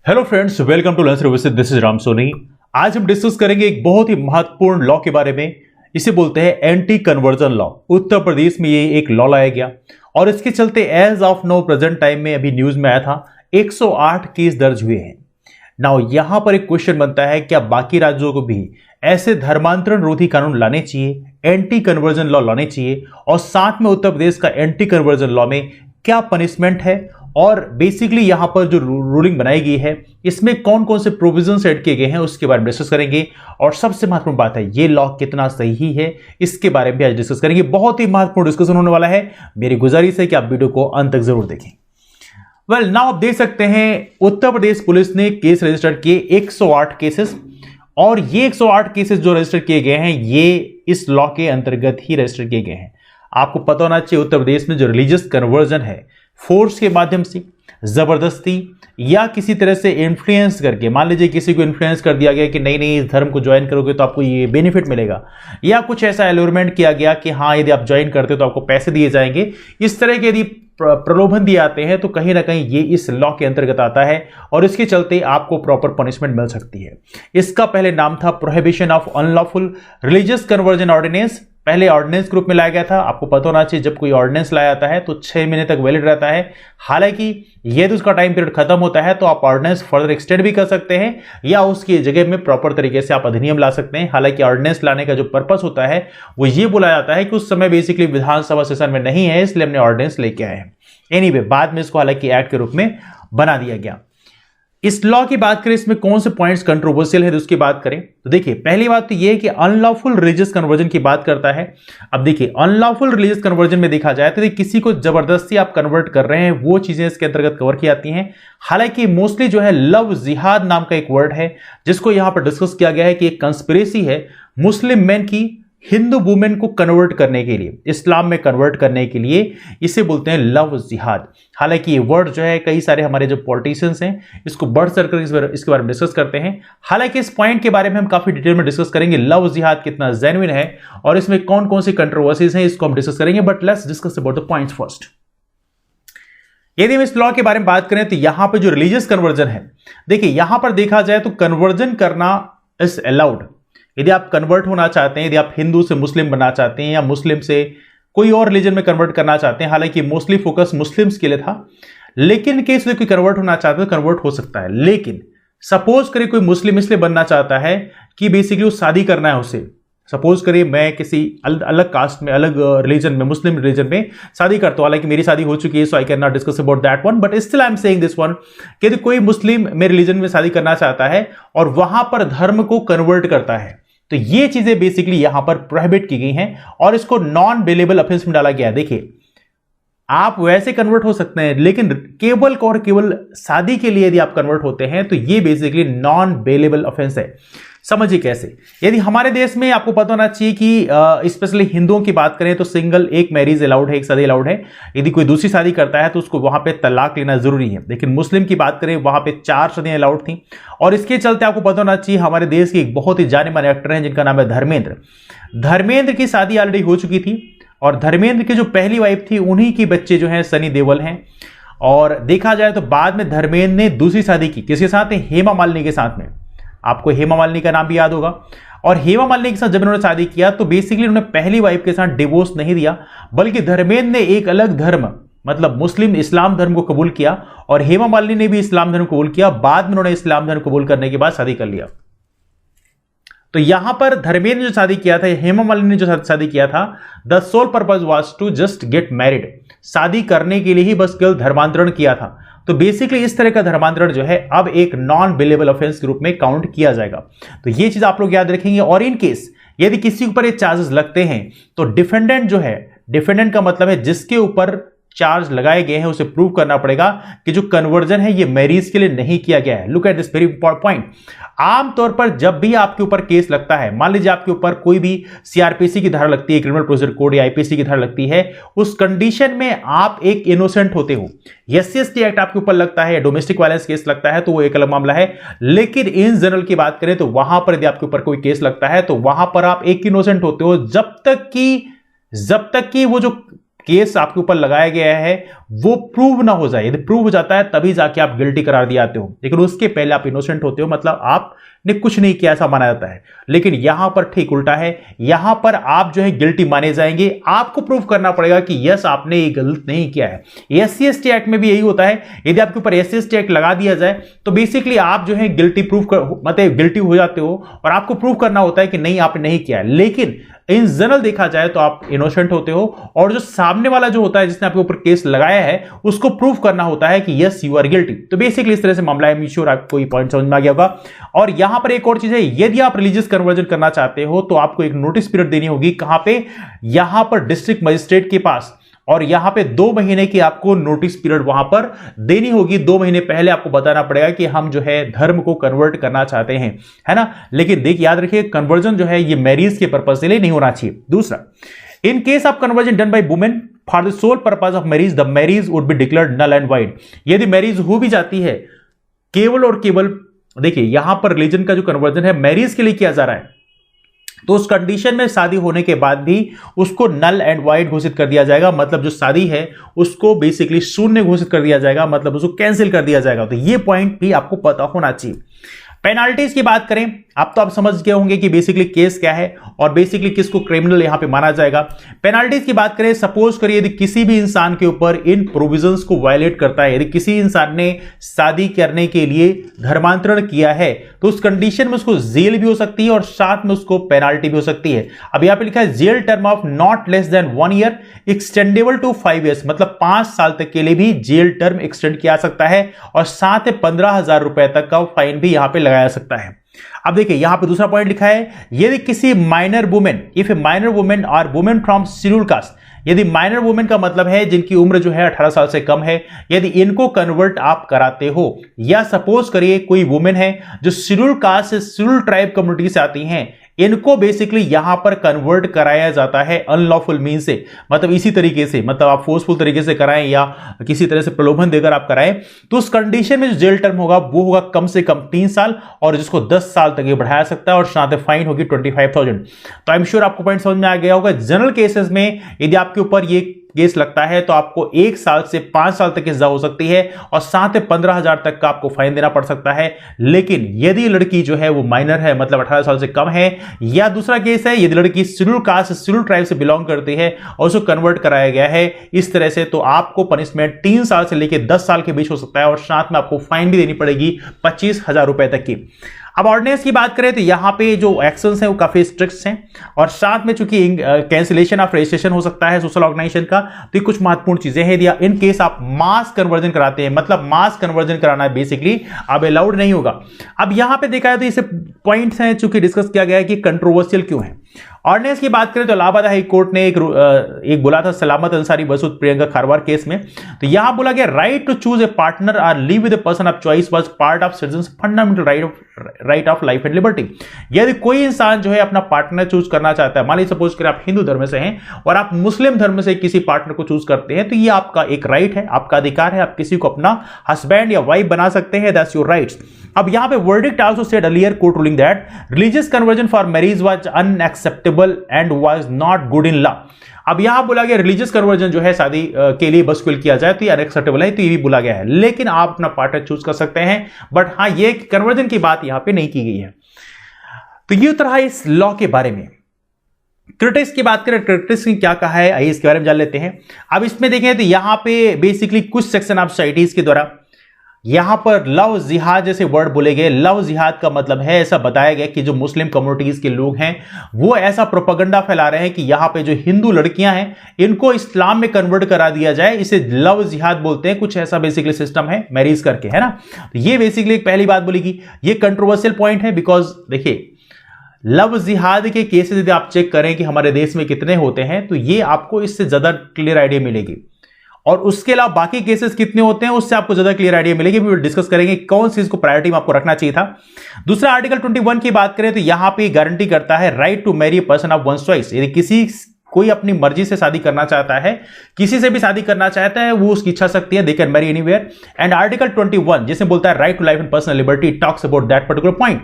Hello friends, welcome to learn services. This is Ram Soni. आज हम discuss करेंगे एक बहुत ही महत्वपूर्ण लॉ के बारे में। इसे बोलते हैं anti conversion law. Uttar Pradesh में ये एक लॉ लाया गया और इसके चलते as of now present time में अभी न्यूज में आया था 108 केस दर्ज हुए हैं। नाउ यहां पर एक क्वेश्चन बनता है, क्या बाकी राज्यों को भी ऐसे धर्मांतरण रोधी कानून लाने चाहिए, एंटी कन्वर्जन लॉ लाने चाहिए, और साथ में उत्तर प्रदेश का एंटी कन्वर्जन लॉ में क्या पनिशमेंट है और बेसिकली यहां पर जो रूलिंग बनाई गई है इसमें कौन कौन से प्रोविजंस ऐड किए गए हैं उसके बारे में डिस्कस करेंगे। और सबसे महत्वपूर्ण बात है, ये लॉ कितना सही है इसके बारे में भी आज डिस्कस करेंगे। बहुत ही महत्वपूर्ण डिस्कशन होने वाला है। मेरी गुजारिश है कि आप वीडियो को अंत तक जरूर देखें। वेल नाउ आप देख सकते हैं उत्तर प्रदेश पुलिस ने केस रजिस्टर किए 108 केसेस, और ये 108 केसेस जो रजिस्टर किए गए हैं ये इस लॉ के अंतर्गत ही रजिस्टर किए गए हैं। आपको पता होना चाहिए उत्तर प्रदेश में जो रिलीजियस कन्वर्जन है, फोर्स के माध्यम से, जबरदस्ती या किसी तरह से इन्फ्लुएंस करके, मान लीजिए किसी को इन्फ्लुएंस कर दिया गया कि नहीं नहीं इस धर्म को ज्वाइन करोगे तो आपको ये बेनिफिट मिलेगा, या कुछ ऐसा एलोरमेंट किया गया कि हाँ यदि आप ज्वाइन करते हो तो आपको पैसे दिए जाएंगे, इस तरह के यदि प्रलोभन दिए आते हैं तो कहीं ना कहीं ये इस लॉ के अंतर्गत आता है और इसके चलते आपको प्रॉपर पनिशमेंट मिल सकती है। इसका पहले नाम था prohibition of unlawful religious conversion ordinance. पहले ऑर्डिनेंस ग्रुप में लाया गया था। आपको पता होना चाहिए जब कोई ऑर्डिनेंस लाया जाता है तो 6 महीने तक वैलिड रहता है। हालांकि यदि उसका टाइम पीरियड खत्म होता है तो आप ऑर्डिनेंस फर्दर एक्सटेंड भी कर सकते हैं या उसकी जगह में प्रॉपर तरीके से आप अधिनियम ला सकते हैं। हालांकि ऑर्डिनेंस लाने का जो पर्पस होता है वो ये बोला जाता है कि उस समय बेसिकली विधानसभा सेशन में नहीं है, इसलिए हमने ऑर्डिनेंस लेके आए हैं। एनीवे बाद में इसको हालांकि एक्ट के रूप में बना दिया गया। इस लॉ की बात करें, इसमें कौन से पॉइंट्स कंट्रोवर्शियल है उसकी बात करें तो देखिए पहली बात तो यह है कि अनलॉफुल रिलीजियस कन्वर्जन की बात करता है। अब देखिए अनलॉफुल रिलीजियस कन्वर्जन में देखा जाए तो किसी को जबरदस्ती आप कन्वर्ट कर रहे हैं वो चीजें इसके अंतर्गत कवर की जाती हैं। हालांकि मोस्टली जो है लव जिहाद नाम का एक वर्ड है जिसको यहां पर डिस्कस किया गया है कि एक कंस्पिरेसी है मुस्लिम मैन की हिंदू वुमेन को कन्वर्ट करने के लिए, इस्लाम में कन्वर्ट करने के लिए, इसे बोलते हैं लव जिहाद। हालांकि ये वर्ड जो है कई सारे हमारे जो पॉलिटिशियंस हैं इसको बढ़ चढ़कर इसके बारे में डिस्कस करते हैं। हालांकि इस पॉइंट के बारे में हम काफी डिटेल में डिस्कस करेंगे, लव जिहाद कितना जेन्युइन है और इसमें कौन कौन सी कंट्रोवर्सीज हैं इसको हम डिस्कस करेंगे। But let's discuss about the points first. यदि हम इस लॉ के बारे में बात करें तो यहां पर जो रिलीजियस कन्वर्जन है, देखिए यहां पर देखा जाए तो कन्वर्जन करना इज अलाउड। यदि आप कन्वर्ट होना चाहते हैं, यदि आप हिंदू से मुस्लिम बनना चाहते हैं या मुस्लिम से कोई और रिलीजन में कन्वर्ट करना चाहते हैं, हालांकि मोस्टली फोकस मुस्लिम्स के लिए था, लेकिन केस में कोई कन्वर्ट होना चाहते हैं तो कन्वर्ट हो सकता है। लेकिन सपोज करिए कोई मुस्लिम इसलिए बनना चाहता है कि बेसिकली वो शादी करना है उसे। सपोज करिए मैं किसी अलग कास्ट में, अलग रिलीजन में, मुस्लिम रिलीजन में शादी करता हूं, हालांकि मेरी शादी हो चुकी है so I can not discuss about that one, but still I am saying this one कि यदि कोई मुस्लिम में रिलीजन में शादी करना चाहता है और वहां पर धर्म को कन्वर्ट करता है तो ये चीजें बेसिकली यहां पर प्रोहिबिट की गई हैं और इसको नॉन बेलेबल ऑफेंस में डाला गया है। देखिए आप वैसे कन्वर्ट हो सकते हैं लेकिन केवल और केवल शादी के लिए यदि आप कन्वर्ट होते हैं तो ये बेसिकली नॉन बेलेबल ऑफेंस है। समझिए कैसे। यदि हमारे देश में आपको पता होना चाहिए कि स्पेशली हिंदुओं की बात करें तो सिंगल एक मैरिज अलाउड है, एक शादी अलाउड है। यदि कोई दूसरी शादी करता है तो उसको वहां पे तलाक लेना जरूरी है। लेकिन मुस्लिम की बात करें वहां पे 4 शादियां अलाउड थी और इसके चलते आपको पता होना चाहिए हमारे देश के एक बहुत ही जाने माने एक्टर हैं जिनका नाम है धर्मेंद्र। धर्मेंद्र की शादी ऑलरेडी हो चुकी थी और धर्मेंद्र की जो पहली वाइफ थी उन्हीं के बच्चे जो हैं सनी देओल हैं। और देखा जाए तो बाद में धर्मेंद्र ने दूसरी शादी की किसके साथ? हेमा मालिनी के साथ में। आपको हेमा मालिनी का नाम भी याद होगा। और हेमा मालिनी के साथ जब उन्होंने शादी किया तो बेसिकली उन्होंने पहली वाइफ के साथ डिवोर्स नहीं दिया, बल्कि धर्मेंद्र ने एक अलग धर्म मतलब मुस्लिम इस्लाम धर्म को कबूल किया और हेमा मालिनी ने भी इस्लाम धर्म कबूल किया। बाद में उन्होंने इस्लाम धर्म कबूल करने के बाद शादी कर लिया। तो यहां पर धर्मेंद्र ने जो शादी किया था, हेमा मालिनी ने जो शादी किया था, the sole purpose was to just get married. शादी करने के लिए ही बस केवल धर्मांतरण किया था। तो बेसिकली इस तरह का धर्मांतरण जो है अब एक नॉन बेलेबल ऑफेंस के रूप में काउंट किया जाएगा। तो ये चीज आप लोग याद रखेंगे। और इन केस यदि किसी के ऊपर ये चार्जेस लगते हैं तो डिफेंडेंट जो है, डिफेंडेंट का मतलब है जिसके ऊपर चार्ज लगाए गए हैं उसे प्रूव करना पड़ेगा कि जो कन्वर्जन है ये मैरिज के लिए नहीं किया गया है। Look at this very point. आमतौर पर जब भी आपके ऊपर केस लगता है, मान लीजिए आपके ऊपर कोई भी सीआरपीसी की धारा लगती है, क्रिमिनल प्रोसीजर कोड या आईपीसी की धारा लगती है, उस कंडीशन में आप एक इनोसेंट होते हो, एससी/एसटी एक्ट आपके ऊपर लगता है या डोमेस्टिक वायलेंस केस लगता है तो वो एक अलग मामला है। लेकिन इन जनरल की बात करें तो वहां पर यदि आपके ऊपर कोई केस लगता है तो वहां पर आप एक इनोसेंट होते हो जब तक कि वो जो केस आपके ऊपर लगाया गया है वो प्रूव ना हो जाए। यदि प्रूव हो जाता है तभी जाके आप गिल्टी करार दिए जाते हो, लेकिन उसके पहले आप इनोसेंट होते हो, मतलब आपने कुछ नहीं किया ऐसा माना जाता है। लेकिन यहां पर ठीक उल्टा है, यहां पर आप जो है गिल्टी माने जाएंगे। आपको प्रूव करना पड़ेगा कि यस आपने ये गलत नहीं किया है। SC/ST एक्ट में भी यही होता है, यदि आपके ऊपर SC/ST एक्ट लगा दिया जाए तो बेसिकली आप जो है गिल्टी मतलब गिल्टी हो जाते हो और आपको प्रूव करना होता है कि नहीं आपने नहीं किया है। लेकिन इन जनरल देखा जाए तो आप इनोसेंट होते हो, और जो सामने वाला जो होता है जिसने आपके ऊपर केस लगाया है उसको प्रूव करना होता है कि यस यू आर गिल्टी। तो बेसिकली इस तरह से मामला है। श्योर आपको ये पॉइंट समझ में आ गया होगा। और यहां पर एक और चीज है, यदि आप रिलीजियस कन्वर्जन करना चाहते हो तो आपको एक नोटिस पीरियड देनी होगी। कहां पे? यहां पर डिस्ट्रिक्ट मजिस्ट्रेट के पास, और यहां पे 2 महीने की आपको नोटिस पीरियड वहां पर देनी होगी। 2 महीने पहले आपको बताना पड़ेगा कि हम जो है धर्म को कन्वर्ट करना चाहते हैं, है ना। लेकिन देखिए याद रखिए कन्वर्जन जो है ये मैरिज के पर्पज के लिए नहीं होना चाहिए। दूसरा, in case of conversion done by women for the sole purpose of marriage, the marriage would be declared null and void. यदि मैरिज हो भी जाती है केवल और केवल, देखिए यहां पर रिलीजन का जो कन्वर्जन है मैरिज के लिए किया जा रहा है, तो उस कंडीशन में शादी होने के बाद भी उसको नल एंड वाइड घोषित कर दिया जाएगा। मतलब जो शादी है उसको बेसिकली शून्य घोषित कर दिया जाएगा, मतलब उसको कैंसिल कर दिया जाएगा। तो ये पॉइंट भी आपको पता होना चाहिए। पेनाल्टीज की बात करें, अब तो आप समझ गए होंगे कि बेसिकली केस क्या है और बेसिकली किसको क्रिमिनल यहां पे माना जाएगा। पेनाल्टीज की बात करें, सपोज करिए यदि किसी भी इंसान के ऊपर इन प्रोविजंस को वायलेट करता है, यदि किसी इंसान ने शादी करने के लिए धर्मांतरण किया है तो उस कंडीशन में उसको जेल भी हो सकती है और साथ में उसको पेनाल्टी भी हो सकती है। अब यहां पे लिखा है jail term of not less than 1 year extendable to 5 years, मतलब 5 साल तक के लिए भी जेल टर्म एक्सटेंड किया सकता है और साथ में 15,000 रुपए तक का फाइन भी यहां पे लगाया सकता है। अब देखिए यहां पे दूसरा पॉइंट लिखा है, यदि किसी minor women, if A minor women और वुमेन फ्रॉम शेड्यूल कास्ट, यदि माइनर वुमेन का मतलब है जिनकी उम्र जो है 18 साल से कम है, यदि इनको कन्वर्ट आप कराते हो, या सपोज करिए कोई वुमेन है जो शेड्यूल कास्ट से शेड्यूल ट्राइब कम्युनिटी से आती हैं, इनको बेसिकली यहां पर कन्वर्ट कराया जाता है अनलॉफुल मीन से, मतलब इसी तरीके से, मतलब आप फोर्सफुल तरीके से कराएं या किसी तरह से प्रलोभन देकर आप कराएं, तो उस कंडीशन में जो जेल टर्म होगा वो होगा कम से कम 3 साल और जिसको 10 साल तक ये बढ़ाया सकता है और साथ में फाइन होगी 25,000। तो आई एम श्योर आपको पॉइंट समझ में आ गया होगा। जनरल केसेस में यदि आपके ऊपर ये केस लगता है तो आपको 1 साल से 5 साल तक की सजा हो सकती है और साथ में 15,000 तक का आपको फाइन देना पड़ सकता है। लेकिन यदि लड़की जो है वो माइनर है, मतलब 18 साल से कम है, या दूसरा केस है यदि लड़की शेड्यूल कास्ट शेड्यूल ट्राइब से बिलोंग करती है और उसको कन्वर्ट कराया गया है इस तरह से, तो आपको पनिशमेंट 3 साल से लेकर 10 साल के बीच हो सकता है और साथ में आपको फाइन भी देनी पड़ेगी 25,000 रुपए तक की। अब ऑर्डिनेंस की बात करें तो यहां पे जो एक्शंस हैं वो काफी स्ट्रिक्ट हैं और साथ में चूंकि कैंसिलेशन ऑफ रजिस्ट्रेशन हो सकता है सोशल ऑर्गेनाइजेशन का, तो ये कुछ महत्वपूर्ण चीजें हैं। यदि इन केस आप मास कन्वर्जन कराते हैं, मतलब मास कन्वर्जन कराना बेसिकली अब अलाउड नहीं होगा। अब यहां पे देखा है तो इसे पॉइंट्स हैं चूंकि डिस्कस किया गया है कि कंट्रोवर्शियल क्यों है। ऑर्डिनेंस की बात करें तो इलाहाबाद हाई कोर्ट ने एक बोला था सलामत अंसारी वर्सेस प्रियंका खारवार केस में, तो यहां बोला गया right to choose a partner और live with a person of choice was part of citizens fundamental right of life and liberty. यदि कोई इंसान जो है अपना पार्टनर चूज करना चाहता है, मान लीजिए सपोज करें आप हिंदू धर्म से हैं और आप मुस्लिम धर्म से किसी पार्टनर को चूज करते हैं, तो ये आपका एक राइट है, आपका अधिकार है, आप किसी को अपना हस्बैंड या वाइफ बना सकते हैं, दैट्स योर राइट्स। अब यहां पे verdict also said earlier court ruling that religious conversion for marriage was unacceptable and was not good in law. अब यहां बोला गया रिलीजियस कन्वर्जन जो है शादी के लिए बस किया जाए तो ये अनएक्सेप्टेबल है, तो ये भी बोला गया है। लेकिन आप अपना पार्टनर चूज कर सकते हैं, बट हां ये कन्वर्जन की बात यहां पे नहीं की गई है। तो ये तरह इस लॉ के बारे में। क्रिटिक्स की बात करें, क्रिटिक्स ने क्या कहा है आइए इसके बारे में जान लेते हैं। अब इसमें देखें तो यहां पे बेसिकली कुछ सेक्शन ऑफ सोसाइटीज के द्वारा यहां पर लव जिहाद जैसे वर्ड बोले गए। लव जिहाद का मतलब है, ऐसा बताया गया कि जो मुस्लिम कम्युनिटीज के लोग हैं वो ऐसा प्रोपेगेंडा फैला रहे हैं कि यहां पे जो हिंदू लड़कियां हैं इनको इस्लाम में कन्वर्ट करा दिया जाए, इसे लव जिहाद बोलते हैं। कुछ ऐसा बेसिकली सिस्टम है मैरिज करके, है ना। तो ये बेसिकली पहली बात बोलेगी, ये कंट्रोवर्शियल पॉइंट है बिकॉज देखिए लव जिहाद के केसेस यदि आप चेक करें कि हमारे देश में कितने होते हैं तो ये आपको इससे ज्यादा क्लियर आइडिया मिलेगी, और उसके अलावा बाकी केसेस कितने होते हैं उससे आपको ज्यादा क्लियर आइडिया मिलेगी। भी डिस्कस करेंगे कौन सी इसको प्रायोरिटी में आपको रखना चाहिए था। दूसरा आर्टिकल 21 की बात करें तो यहां पे गारंटी करता है right to marry person of one choice. यदि किसी कोई अपनी मर्जी से शादी करना चाहता है, किसी से भी शादी करना चाहता है, वो उसकी इच्छा शक्ति है, they can marry anywhere. And article 21 जिसे बोलता है right to life and personal liberty, talks about that particular point.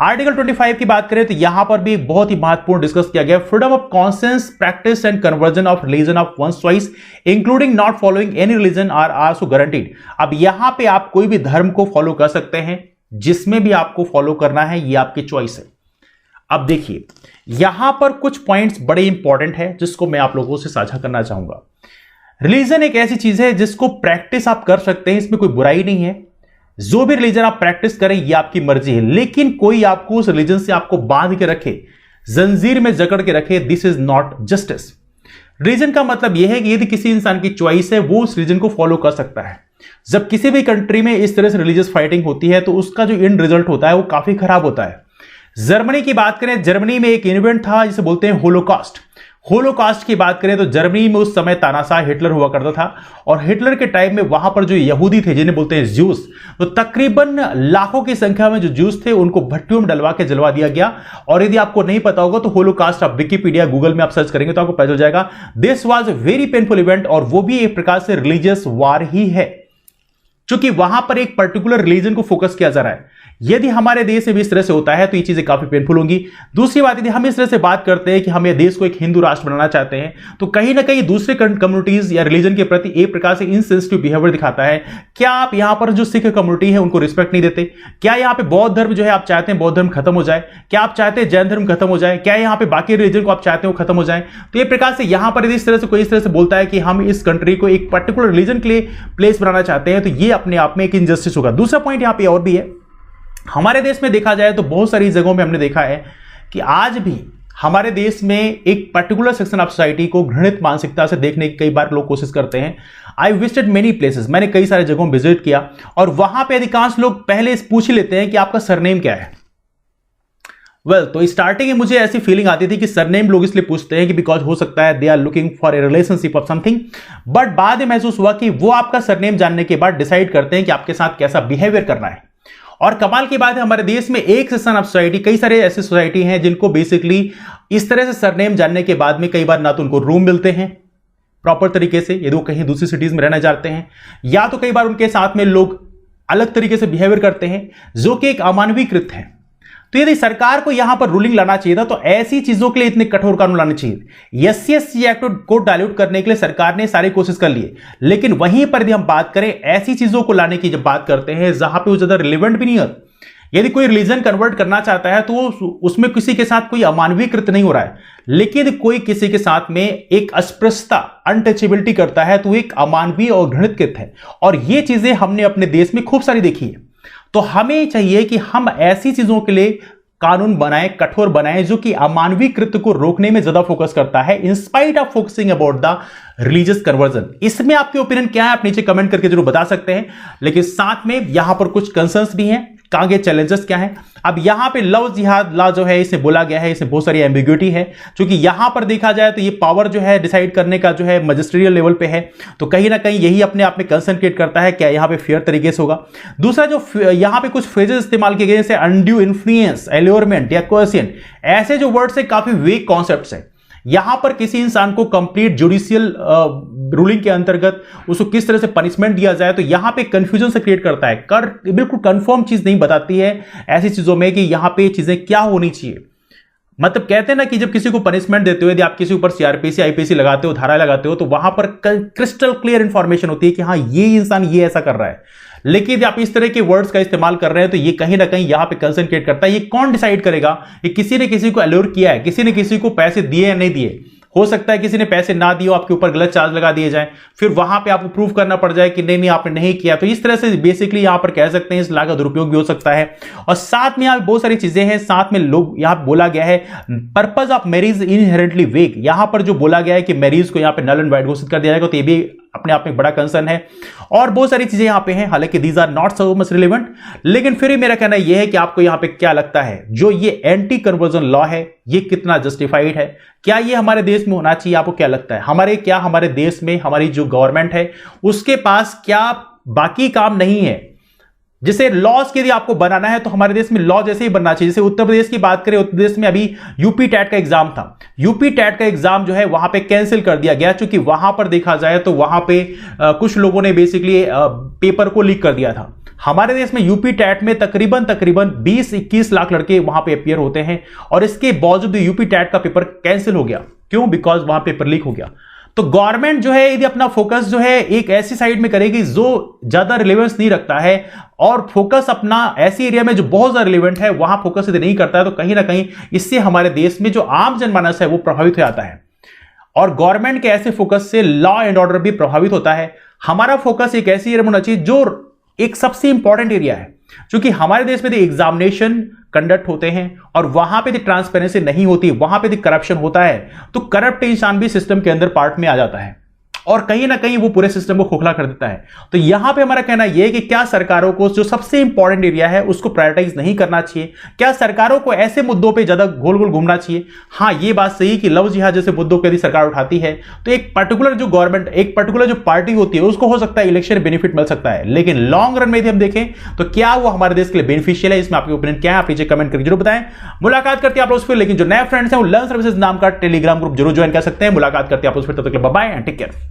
Article 25 की बात करें तो यहां पर भी बहुत ही महत्वपूर्ण डिस्कस किया गया, freedom of conscience, practice and conversion of religion of one's choice including not following any religion are also guaranteed. अब यहां पे आप कोई भी धर्म को फॉलो कर सकते हैं, जिसमें भी आपको फॉलो करना है, ये आपकी चॉइस है। अब देखिए यहां पर कुछ पॉइंट्स बड़े इंपॉर्टेंट है जिसको मैं आप लोगों से साझा करना चाहूंगा। रिलीजन एक ऐसी चीज है जिसको प्रैक्टिस आप कर सकते हैं, इसमें कोई बुराई नहीं है। जो भी रिलीजन आप प्रैक्टिस करें ये आपकी मर्जी है, लेकिन कोई आपको उस रिलीजन से आपको बांध के रखे, जंजीर में जकड़ के रखे, this is not justice. Religion का मतलब यह है कि यदि किसी इंसान की चॉइस है वो उस रिलीजन को फॉलो कर सकता है। जब किसी भी कंट्री में इस तरह से रिलीजियस फाइटिंग होती है तो उसका जो एंड रिजल्ट होता है वो काफी खराब होता है। जर्मनी की बात करें, जर्मनी में एक इवेंट था जिसे बोलते हैं होलोकॉस्ट। होलोकॉस्ट की बात करें तो जर्मनी में उस समय तानाशाह हिटलर हुआ करता था, और हिटलर के टाइम में वहां पर जो यहूदी थे जिन्हें बोलते हैं ज्यूस, तो तकरीबन लाखों की संख्या में जो ज्यूस थे उनको भट्टियों में डलवा के जलवा दिया गया। और यदि आपको नहीं पता होगा तो होलोकॉस्ट आप विकिपीडिया गूगल में आप सर्च करेंगे तो आपको पता चल जाएगा। This was a very painful event, और वो भी एक प्रकार से रिलीजियस वार ही है, क्योंकि वहां पर एक पर्टिकुलर रिलीजन को फोकस किया जा रहा है। यदि हमारे देश में भी इस तरह से होता है तो ये चीजें काफी पेनफुल होंगी। दूसरी बात, यदि हम इस तरह से बात करते हैं कि हम ये देश को एक हिंदू राष्ट्र बनाना चाहते हैं, तो कहीं ना कहीं दूसरे कम्युनिटीज या रिलीजन के प्रति एक प्रकार से इनसेंसिटिव बिहेवियर दिखाता है। क्या आप यहां पर जो सिख कम्युनिटी है उनको रिस्पेक्ट नहीं देते? क्या यहां पे बौद्ध धर्म जो है आप चाहते हैं बौद्ध धर्म खत्म हो जाए? क्या आप चाहते हैं जैन धर्म खत्म हो जाए? क्या यहां पे बाकी रिलीजन को आप चाहते हैं वो खत्म हो जाए? तो ये प्रकार से यहां पर यदि इस तरह से कोई इस तरह से बोलता है कि हम इस कंट्री को एक पर्टिकुलर रिलीजन के लिए प्लेस बनाना चाहते हैं, तो ये अपने आप में एक इनजस्टिस होगा। दूसरा पॉइंट यहां पे और भी है, हमारे देश में देखा जाए तो बहुत सारी जगहों में हमने देखा है कि आज भी हमारे देश में एक पर्टिकुलर सेक्शन ऑफ सोसाइटी को घृणित मानसिकता से देखने की कई बार लोग कोशिश करते हैं। आई विजिटेड मेनी प्लेसेस, मैंने कई सारे जगहों में विजिट किया, और वहां पे अधिकांश लोग पहले पूछ ही लेते हैं कि आपका सरनेम क्या है। तो स्टार्टिंग में मुझे ऐसी फीलिंग आती थी कि सरनेम लोग इसलिए पूछते हैं कि बिकॉज हो सकता है they are looking for a relationship of something, but बाद में महसूस हुआ कि वो आपका सरनेम जानने के बाद डिसाइड करते हैं कि आपके साथ कैसा बिहेवियर करना है। और कमाल की बात है, हमारे देश में एक सेक्शन ऑफ सोसाइटी, कई सारे ऐसे सोसाइटी हैं जिनको बेसिकली इस तरह से सरनेम जानने के बाद में कई बार ना तो उनको रूम मिलते हैं प्रॉपर तरीके से यदि वो कहीं दूसरी सिटीज में रहना चाहते हैं, या तो कई बार उनके साथ में लोग अलग तरीके से बिहेवियर करते हैं जो कि एक अमानवीय कृत्य है। तो यदि सरकार को यहां पर रूलिंग लाना चाहिए था तो ऐसी चीजों के लिए इतने कठोर कानून लाने चाहिए। एससी एक्ट को डाइल्यूट करने के लिए सरकार ने सारी कोशिश कर ली है, लेकिन वहीं पर यदि हम बात करें ऐसी चीजों को लाने की जब बात करते हैं जहां पे वो ज्यादा रिलेवेंट भी नहीं है, यदि कोई रिलीजन कन्वर्ट करना चाहता है तो उसमें किसी के साथ कोई अमानवीय कृत्य नहीं हो रहा है, लेकिन कोई किसी के साथ में एक अस्पृश्यता अनटचेबिलिटी करता है तो एक अमानवीय और घृणित कृत्य है। और ये चीजें हमने अपने देश में खूब सारी देखी है। तो हमें चाहिए कि हम ऐसी चीजों के लिए कानून बनाएं, कठोर बनाएं, जो कि अमानवीय कृत्य को रोकने में ज्यादा फोकस करता है, in spite of focusing about the religious conversion. इसमें आपके ओपिनियन क्या है आप नीचे कमेंट करके जरूर बता सकते हैं, लेकिन साथ में यहां पर कुछ कंसर्न्स भी हैं, आगे चैलेंजेस क्या है। अब यहां पे लव जिहाद लॉ जो है इसे बोला गया है, इसमें बहुत सारी एम्बिग्यूटी है, क्योंकि यहां पर देखा जाए तो ये पावर जो है डिसाइड करने का जो है मजिस्ट्रियल लेवल पे है, तो कहीं ना कहीं यही अपने आप में कंसर्न क्रिएट करता है क्या यहां पे फेयर तरीके से होगा। दूसरा जो यहां पे कुछ फ्रेजेस इस्तेमाल किए गए जैसे अनड्यू इन्फ्लुएंस, एल्योरमेंट या कोएशन, ऐसे जो वर्ड्स है काफी वेग कॉन्सेप्ट्स है। यहां पर किसी इंसान को कंप्लीट जुडिशियल रूलिंग के अंतर्गत उसको किस तरह से पनिशमेंट दिया जाए, तो यहां पे कंफ्यूजन से क्रिएट करता है, बिल्कुल कंफर्म चीज नहीं बताती है ऐसी चीजों में कि यहां पे चीजें क्या होनी चाहिए। मतलब कहते हैं ना कि जब किसी को पनिशमेंट देते हो, यदि आप किसी ऊपर सीआरपीसी आईपीसी लगाते हो, धारा लगाते हो, तो वहां पर क्रिस्टल क्लियर इंफॉर्मेशन होती है कि हाँ ये इंसान ये ऐसा कर रहा है। लेकिन यदि आप इस तरह के वर्ड्स का इस्तेमाल कर रहे हैं तो ये कहीं ना कहीं यहां पे कंसर्न क्रिएट करता है। ये कौन डिसाइड करेगा कि किसी ने किसी को अल्योर किया है, किसी ने किसी को पैसे दिए या नहीं दिए। हो सकता है किसी ने पैसे ना दिए, आपके ऊपर गलत चार्ज लगा दिए जाए, फिर वहां पे आपको प्रूव करना पड़ जाए कि नहीं आपने नहीं किया। तो इस तरह से बेसिकली यहां पर कह सकते हैं इस लॉ का दुरुपयोग भी हो सकता है। और साथ में यहां बहुत सारी चीजें हैं, साथ में लोग यहां बोला गया है पर्पज ऑफ मैरिज इनहेरेंटली वेग। यहां पर जो बोला गया है कि मैरिज को यहां पे नल एंड वाइड घोषित कर दिया जाएगा, तो ये भी अपने आप में बड़ा कंसर्न है। और बहुत सारी चीजें यहां पे हैं, हालांकि these are not so much relevant, लेकिन फिर मेरा कहना यह है कि आपको यहां पे क्या लगता है जो ये एंटी कन्वर्जन लॉ है ये कितना जस्टिफाइड है? क्या ये हमारे देश में होना चाहिए? आपको क्या लगता है हमारे देश में हमारी जो गवर्नमेंट है उसके पास क्या बाकी काम नहीं है जैसे लॉस के यदि आपको बनाना है तो हमारे देश में लॉ जैसे ही बनना चाहिए। जैसे उत्तर प्रदेश की बात करें, उत्तर प्रदेश में अभी यूपी टैट का एग्जाम था, यूपी टैट का एग्जाम जो है वहां पे कैंसिल कर दिया गया, क्योंकि वहां पर देखा जाए तो वहां पे कुछ लोगों ने बेसिकली पेपर को लीक कर दिया था। हमारे देश में यूपी टैट में तकरीबन 20-21 लाख लड़के वहां पे अपियर होते हैं, और इसके बावजूद यूपी टैट का पेपर कैंसिल हो गया। क्यों? बिकॉज वहां पेपर लीक हो गया। तो गवर्नमेंट जो है यदि अपना फोकस जो है एक ऐसी साइड में करेगी जो ज्यादा रिलेवेंस नहीं रखता है, और फोकस अपना ऐसी एरिया में जो बहुत ज्यादा रिलेवेंट है वहां फोकस यदि नहीं करता है, तो कहीं ना कहीं इससे हमारे देश में जो आम जनमानस है वो प्रभावित हो जाता है, और गवर्नमेंट के ऐसे फोकस से लॉ एंड ऑर्डर भी प्रभावित होता है। हमारा फोकस एक ऐसी एरिया में होना चाहिए जो एक सबसे इंपॉर्टेंट एरिया है, क्योंकि हमारे देश में एग्जामिनेशन कंडक्ट होते हैं और वहां पे ट्रांसपेरेंसी नहीं होती, वहां पे करप्शन होता है, तो करप्ट इंसान भी सिस्टम के अंदर पार्ट में आ जाता है, और कहीं ना कहीं वो पूरे सिस्टम को खोखला कर देता है। तो यहां पे हमारा कहना यह है कि क्या सरकारों को जो सबसे इंपॉर्टेंट एरिया है उसको प्रायोरिटाइज नहीं करना चाहिए? क्या सरकारों को ऐसे मुद्दों पे ज्यादा गोल गोल घूमना चाहिए? हाँ, ये बात सही कि लव जिहाद जैसे मुद्दों को यदि सरकार उठाती है तो एक पर्टिकुलर जो गवर्नमेंट, एक पर्टिकुलर जो पार्टी होती है उसको हो सकता है इलेक्शन बेनिफिट मिल सकता है, लेकिन लॉन्ग रन में यदि हम देखें तो क्या वो हमारे देश के लिए बेनिफिशियल है? इसमें आपकी ओपिनियन क्या है? आप नीचे कमेंट करके जरूर बताएं। मुलाकात करते हैं आप लोग फिर, लेकिन जो नए फ्रेंड्स हैं वो लर्न सर्विसेज नाम का टेलीग्राम ग्रुप जरूर ज्वाइन कर सकते हैं। मुलाकात करते हैं आप लोग फिर, तब तक bye bye and take care.